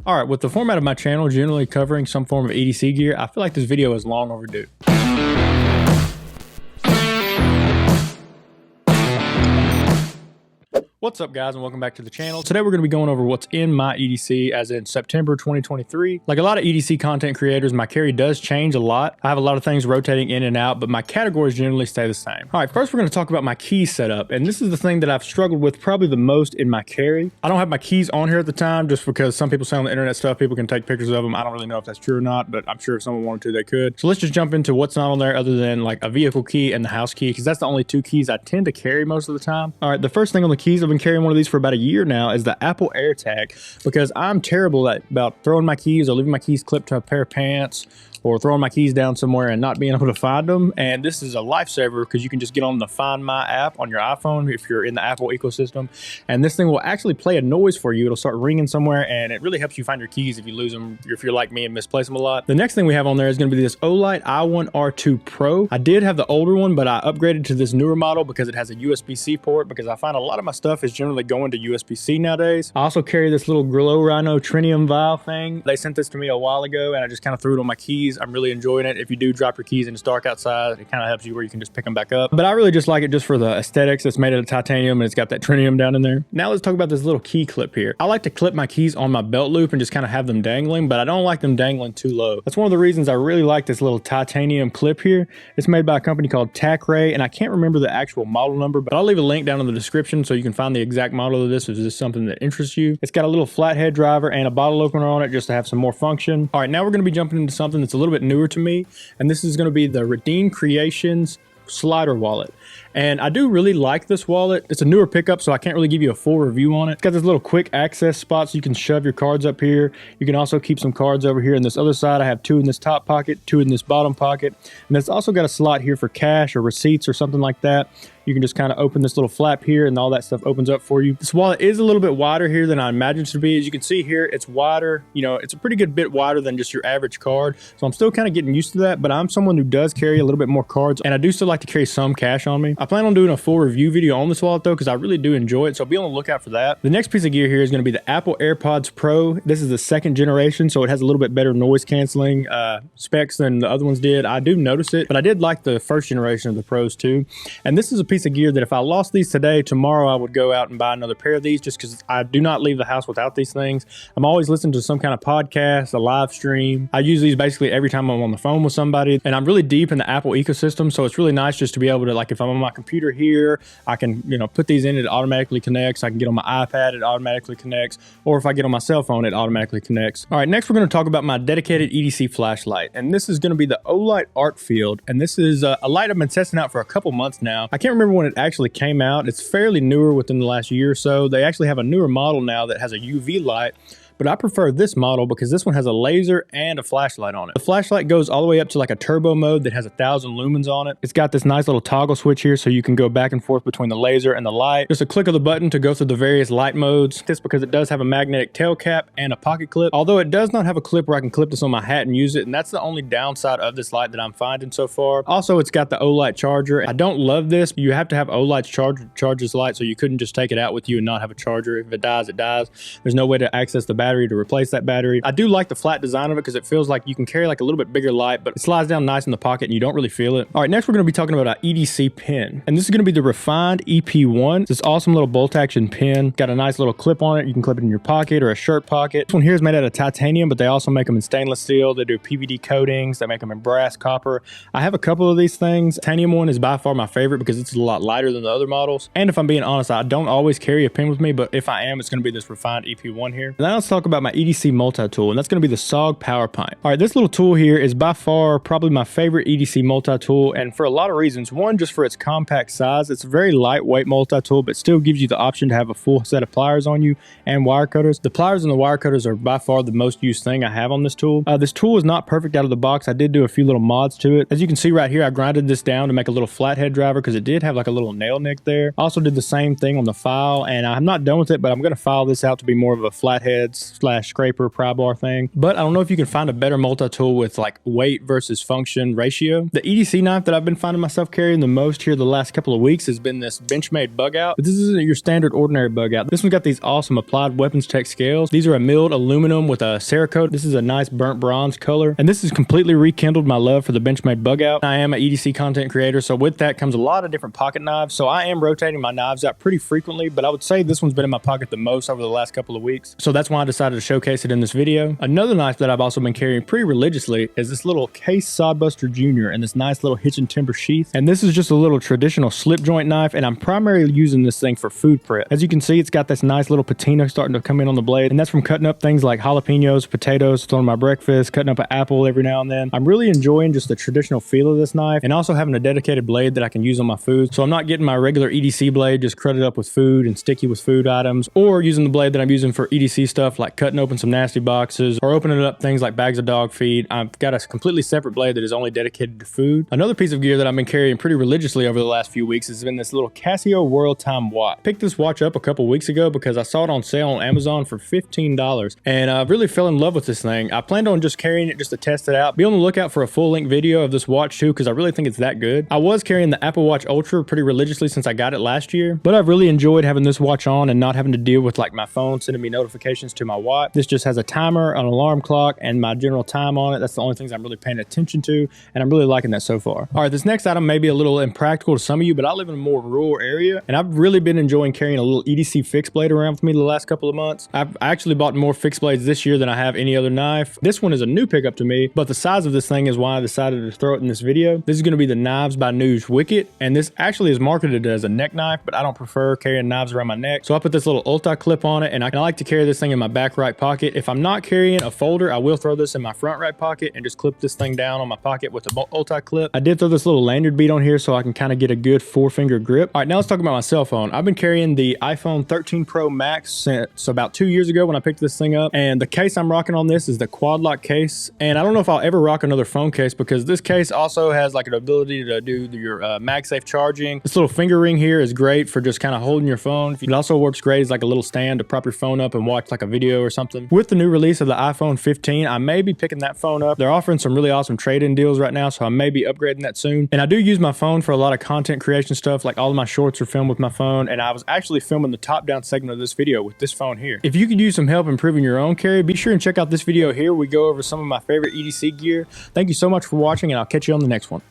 Alright, with the format of my channel generally covering some form of EDC gear, I feel like this video is long overdue. What's up guys and welcome back to the channel. Today we're going to be going over what's in my EDC as in September 2023. Like a lot of EDC content creators, my carry does change a lot. I have a lot of things rotating in and out, but my categories generally stay the same. Alright, first we're going to talk about my keys setup, and this is the thing that I've struggled with probably the most in my carry. I don't have my keys on here at the time just because some people say on the internet stuff people can take pictures of them. I don't really know if that's true or not, but I'm sure if someone wanted to they could. So let's just jump into what's not on there other than like a vehicle key and the house key, because that's the only two keys I tend to carry most of the time. Alright, the first thing on the keys, I've been carrying one of these for about a year now, is the Apple AirTag, because I'm terrible about throwing my keys or leaving my keys clipped to a pair of pants or throwing my keys down somewhere and not being able to find them. And this is a lifesaver because you can just get on the Find My app on your iPhone if you're in the Apple ecosystem, and this thing will actually play a noise for you. It'll start ringing somewhere and it really helps you find your keys if you lose them, if you're like me and misplace them a lot. The next thing we have on there is going to be this Olight i1 R2 Pro. I did have the older one, but I upgraded to this newer model because it has a USB-C port, because I find a lot of my stuff is generally going to USB-C nowadays. I also carry this little Glow Rhino Trinium vial thing. They sent this to me a while ago and I just kind of threw it on my keys. I'm really enjoying it. If you do drop your keys and it's dark outside, it kind of helps you where you can just pick them back up. But I really just like it just for the aesthetics. It's made out of titanium and it's got that trinium down in there. Now let's talk about this little key clip here. I like to clip my keys on my belt loop and just kind of have them dangling, but I don't like them dangling too low. That's one of the reasons I really like this little titanium clip here. It's made by a company called TacRay, and I can't remember the actual model number, but I'll leave a link down in the description so you can find the exact model of this if this is something that interests you. It's got a little flathead driver and a bottle opener on it just to have some more function. All right, now we're going to be jumping into something that's a little bit newer to me, and this is going to be the Redeem Creations slider wallet. And I do really like this wallet. It's a newer pickup, so I can't really give you a full review on it. It's got this little quick access spot so you can shove your cards up here. You can also keep some cards over here in this other side. I have two in this top pocket, two in this bottom pocket, and it's also got a slot here for cash or receipts or something like that. You can just kind of open this little flap here and all that stuff opens up for you. This wallet is a little bit wider here than I imagined it to be. As you can see here, it's wider. You know, it's a pretty good bit wider than just your average card. So I'm still kind of getting used to that, but I'm someone who does carry a little bit more cards, and I do still like to carry some cash on me. I plan on doing a full review video on this wallet though, because I really do enjoy it. So be on the lookout for that. The next piece of gear here is going to be the Apple AirPods Pro. This is the second generation, so it has a little bit better noise canceling specs than the other ones did. I do notice it, but I did like the first generation of the Pros too. And this is a piece of gear that if I lost these today, tomorrow I would go out and buy another pair of these, just because I do not leave the house without these things. I'm always listening to some kind of podcast, a live stream. I use these basically every time I'm on the phone with somebody, and I'm really deep in the Apple ecosystem, so it's really nice just to be able to, like, if I'm on my computer here, I can, you know, put these in, it automatically connects. I can get on my iPad, it automatically connects, or if I get on my cell phone, it automatically connects. All right, next we're going to talk about my dedicated EDC flashlight, and this is going to be the Olight ARKFELD, and this is a light I've been testing out for a couple months now. I can't remember when it actually came out. It's fairly newer, within the last year or so. They actually have a newer model now that has a UV light, but I prefer this model because this one has a laser and a flashlight on it. The flashlight goes all the way up to like a turbo mode that has 1,000 lumens on it. It's got this nice little toggle switch here so you can go back and forth between the laser and the light. Just a click of the button to go through the various light modes. This because it does have a magnetic tail cap and a pocket clip, although it does not have a clip where I can clip this on my hat and use it, and that's the only downside of this light that I'm finding so far. Also, it's got the Olight charger. I don't love this. You have to have Olight's charger to charge this light, so you couldn't just take it out with you and not have a charger. If it dies, it dies. There's no way to access the battery to replace that battery. I do like the flat design of it because it feels like you can carry like a little bit bigger light, but it slides down nice in the pocket and you don't really feel it. All right, next we're going to be talking about our EDC pin, and this is going to be the refined EP1. It's this awesome little bolt action pin. Got a nice little clip on it. You can clip it in your pocket or a shirt pocket. This one here is made out of titanium, but they also make them in stainless steel. They do PVD coatings. They make them in brass, copper. I have a couple of these things. Titanium one is by far my favorite because it's a lot lighter than the other models. And if I'm being honest, I don't always carry a pin with me, but if I am, it's going to be this refined EP1 here. Now let's talk about my EDC multi-tool, and that's going to be the SOG Power Pint. All right, this little tool here is by far probably my favorite EDC multi-tool, and for a lot of reasons. One, just for its compact size. It's a very lightweight multi-tool, but still gives you the option to have a full set of pliers on you and wire cutters. The pliers and the wire cutters are by far the most used thing I have on this tool. This tool is not perfect out of the box. I did do a few little mods to it. As you can see right here, I grinded this down to make a little flathead driver because it did have like a little nail nick there. Also did the same thing on the file, and I'm not done with it, but I'm going to file this out to be more of a flatheads slash scraper pry bar thing. But I don't know if you can find a better multi-tool with like weight versus function ratio. The EDC knife that I've been finding myself carrying the most here the last couple of weeks has been this Benchmade BUGOUT. But this isn't your standard ordinary BUGOUT. This one's got these awesome applied weapons tech scales. These are a milled aluminum with a Cerakote. This is a nice burnt bronze color. And this has completely rekindled my love for the Benchmade BUGOUT. I am an EDC content creator, so with that comes a lot of different pocket knives. So I am rotating my knives out pretty frequently, but I would say this one's been in my pocket the most over the last couple of weeks. So that's why I decided to showcase it in this video. Another knife that I've also been carrying pretty religiously is this little Case Sodbuster Jr. and this nice little hitch and timber sheath. And this is just a little traditional slip joint knife, and I'm primarily using this thing for food prep. As you can see, it's got this nice little patina starting to come in on the blade, and that's from cutting up things like jalapenos, potatoes, throwing my breakfast, cutting up an apple every now and then. I'm really enjoying just the traditional feel of this knife, and also having a dedicated blade that I can use on my food. So I'm not getting my regular EDC blade just crudded up with food and sticky with food items, or using the blade that I'm using for EDC stuff like cutting open some nasty boxes or opening up things like bags of dog feed. I've got a completely separate blade that is only dedicated to food. Another piece of gear that I've been carrying pretty religiously over the last few weeks has been this little Casio World Time watch. Picked this watch up a couple weeks ago because I saw it on sale on Amazon for $15, and I really fell in love with this thing. I planned on just carrying it just to test it out. Be on the lookout for a full length video of this watch too, because I really think it's that good. I was carrying the Apple Watch Ultra pretty religiously since I got it last year, but I've really enjoyed having this watch on and not having to deal with like my phone sending me notifications to my watch. This just has a timer, an alarm clock, and my general time on it. That's the only things I'm really paying attention to, and I'm really liking that so far. All right, this next item may be a little impractical to some of you, but I live in a more rural area, and I've really been enjoying carrying a little EDC fixed blade around with me the last couple of months. I actually bought more fixed blades this year than I have any other knife. This one is a new pickup to me, but the size of this thing is why I decided to throw it in this video. This is going to be the Knives by News WICKET, and this actually is marketed as a neck knife, but I don't prefer carrying knives around my neck, so I put this little Olight clip on it, and I like to carry this thing in my back right pocket. If I'm not carrying a folder, I will throw this in my front right pocket and just clip this thing down on my pocket with the Olight clip. I did throw this little lanyard bead on here so I can kind of get a good 4-finger grip. All right, now let's talk about my cell phone. I've been carrying the iPhone 13 Pro Max since about 2 years ago when I picked this thing up, and the case I'm rocking on this is the quad lock case, and I don't know if I'll ever rock another phone case because this case also has like an ability to do your MagSafe charging. This little finger ring here is great for just kind of holding your phone. It also works great as like a little stand to prop your phone up and watch like a video or something. With the new release of the iPhone 15, I may be picking that phone up. They're offering some really awesome trade-in deals right now, so I may be upgrading that soon. And I do use my phone for a lot of content creation stuff. Like all of my shorts are filmed with my phone, and I was actually filming the top-down segment of this video with this phone here. If you could use some help improving your own carry, be sure and check out this video here. We go over some of my favorite EDC gear. Thank you so much for watching, and I'll catch you on the next one.